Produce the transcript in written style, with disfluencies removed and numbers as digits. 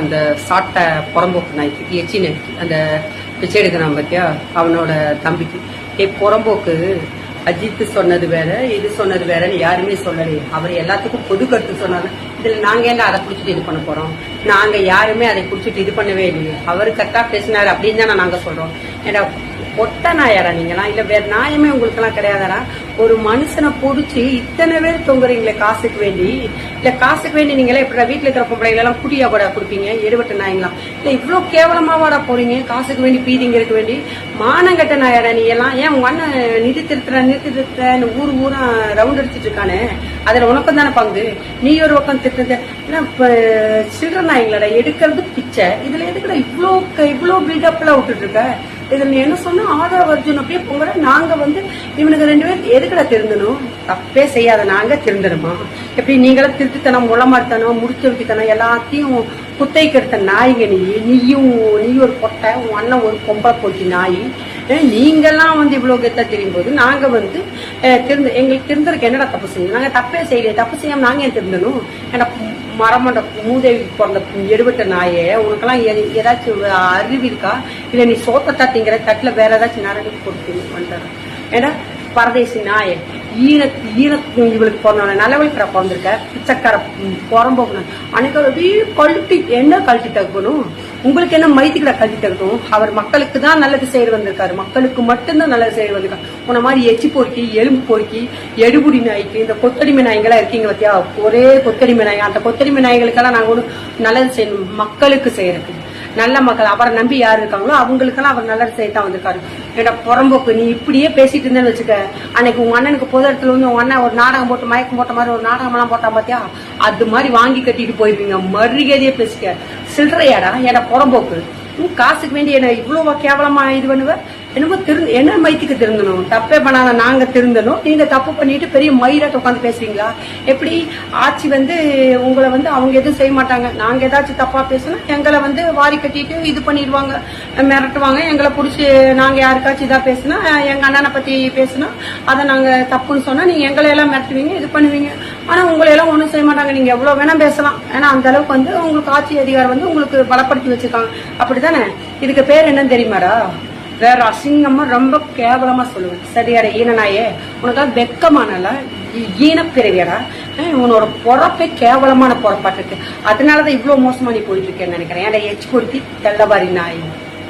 அந்த சாட்டை புறம்போக்கு நாய்க்கு எச்சி நாய்க்கு அந்த பிச்சை எடுக்கிறான் பார்த்தியா அவனோட தம்பிக்கு புறம்போக்கு அஜித் சொன்னது வேற இது சொன்னது வேறன்னு யாருமே சொல்லலையே. அவர் எல்லாத்துக்கும் பொது கருத்து சொன்னாங்க. இதுல நாங்க என்ன அதை குடிச்சிட்டு இது பண்ண போறோம்? நாங்க யாருமே அதை குடிச்சிட்டு இது பண்ணவே இல்லையே. அவரு கரெக்டா பேசினாரு அப்படின்னு தானே நாங்க சொல்றோம். ஏன்னா ஒட்ட நாயாரா நீங்களாம்? இல்ல வேற நியாயமே உங்களுக்கு எல்லாம் கிடையாதாரா? ஒரு மனுஷனை பொடிச்சு இத்தனை பேர் தொங்குறீங்களே காசுக்கு வேண்டி. இல்ல காசுக்கு வேண்டி நீங்களே இப்ப வீட்டுல இருக்கிற பொம்பளைகள் எல்லாம் குட்டியா கூட கொடுப்பீங்க? எடுபட்ட நாயங்களா? இல்ல இவ்வளவு கேவலமாவாடா போறீங்க காசுக்கு வேண்டி பீதிங்கிறதுக்கு வேண்டி? மானங்கட்ட நாயாரா நீ எல்லாம்? ஏன் உங்க அண்ணன் நிதி திருத்த ஊர் ஊரா ரவுண்ட் அடிச்சிட்டு இருக்கானே, அதுல உனக்கும் தானே பங்கு? நீ ஒரு பக்கம் திட்டது சில்லற நாயங்களா எடுக்கிறது பிச்சை. இதுல எதுக்குடா இவ்வளவு பில்டப் எல்லாம் விட்டுட்டு இருக்க? இதுல நீ என்ன சொன்னா ஆதரவு அர்ஜுன் அப்படியே பொங்கல நாங்க இவனுக்கு 2 பேர் எதுக்கடா திருந்தணும்? தப்பே செய்யாத நாங்க திருந்தணுமா? எப்படி நீங்களும் திருத்தித்தனம் முளமாடுத்தனம் முடிச்ச வைக்கத்தனம் எல்லாத்தையும் குத்தைக்கு எடுத்த நாய்ங்க. நீயும் ஒரு பொட்டை, உன் அண்ணன் ஒரு பொம்பளை போட்டி நாய். நீங்கெல்லாம் இவ்வளவு கெத்தா தெரியும் போது நாங்க எங்களுக்கு திருந்ததுக்கு என்னடா தப்பு செய்யணும்? நாங்க தப்பே செய்யலையே. தப்பு செய்யாம நாங்க ஏன் திருந்தணும்? ஏன்னா மரமண்ட மூதேவி பிறந்த எடுபட்ட நாயே, உனக்கெல்லாம் ஏதாச்சும் அறிவு இருக்கா? இல்ல நீ சோத்தத்தா திங்கிற தட்டுல வேற ஏதாச்சும் நரடி கொடுத்து வந்துடுற? ஏன்னா பரதேசி நாய இவளுக்கு பிறந்த நல்லவளுக்கு பிறந்திருக்க பிச்சைக்கார புறம்போக்கு அன்னைக்கு கழட்டி என்ன கழட்டி தக்கணும்? உங்களுக்கு என்ன மைத்திக்கிட கழட்டி தக்கணும்? அவர் மக்களுக்கு தான் நல்லது செய்ய வந்திருக்காரு. மக்களுக்கு மட்டும்தான் நல்லது செய்ய வந்திருக்காரு. உன மாதிரி எச்சி பொறுக்கி எலும்பு பொறுக்கி எடுபுடி நாய்க்கு இந்த கொத்தடிமை நாய்களா இருக்கீங்க பத்தியா? ஒரே கொத்தடிமை நாய். அந்த கொத்தடிமை நாய்களுக்கெல்லாம் நாங்க ஒண்ணு நல்லது செய்யணும். மக்களுக்கு செய்யறதுக்கு நல்ல மக்கள் அவரை நம்பி யாரு இருக்காங்களோ அவங்களுக்கெல்லாம் அவர் நல்லது செய்யத்தான் வந்திருக்காரு. ஏன்னா புறம்போக்கு நீ இப்படியே பேசிட்டு இருந்தேன்னு வச்சுக்க, அன்னைக்கு உங்க அண்ணனுக்கு பொது இடத்துல உங்க அண்ணன் ஒரு நாடகம் போட்டு மயக்கம் போட்ட மாதிரி ஒரு நாடகம் எல்லாம் போட்டா பாத்தியா? அது மாதிரி வாங்கி கட்டிட்டு போயிருவீங்க. மறுகதையே பேசிக்க சில்லறையாடா. ஏன்னா புறம்போக்கு காசுக்கு வேண்டி என்ன இவ்வளவு கேவலமா இது பண்ணுவ? என்னமோ என்ன மைத்துக்கு திருந்தணும்? தப்பே பண்ணாத நாங்க திருந்தணும். நீங்க தப்பு பண்ணிட்டு பெரிய மயிராட்ட உட்காந்து பேசுவீங்களா? எப்படி ஆட்சி உங்களை அவங்க எதுவும் செய்ய மாட்டாங்க. நாங்க ஏதாச்சும் தப்பா பேசினா எங்களை வாரி கட்டிட்டு இது பண்ணிடுவாங்க, மிரட்டுவாங்க. எங்களை பிடிச்சி நாங்க யாருக்காச்சும் இதா பேசினா, எங்க அண்ணனை பத்தி பேசினா அதை நாங்க தப்புன்னு சொன்னா நீங்க எங்களை எல்லாம் மிரட்டுவீங்க, இது பண்ணுவீங்க. ஆனா உங்களை எல்லாம் ஒண்ணும் செய்ய மாட்டாங்க. நீங்க எவ்வளவு வேணா பேசலாம். ஏன்னா அந்த அளவுக்கு உங்களுக்கு ஆட்சி அதிகாரம் உங்களுக்கு பலப்படுத்தி வச்சிருக்காங்க. அப்படித்தானே? இதுக்கு பேர் என்னன்னு தெரியுமாடா? வேற அசிங்கமா ரொம்ப கேவலமா சொல்லுவேன். சரியாடா ஈனநாயே, உனக்கு வெக்கமானல ஈனப்பிறவியடா. உன்னோட பொறப்பே கேவலமான பொறப்பாட்டு இருக்கு. அதனாலதான் இவ்வளவு மோசமா நீ போயிட்டு இருக்கேன்னு நினைக்கிறேன். ஏன்டா எச்சு கொடுத்தி தெல்லபாரி நாய்.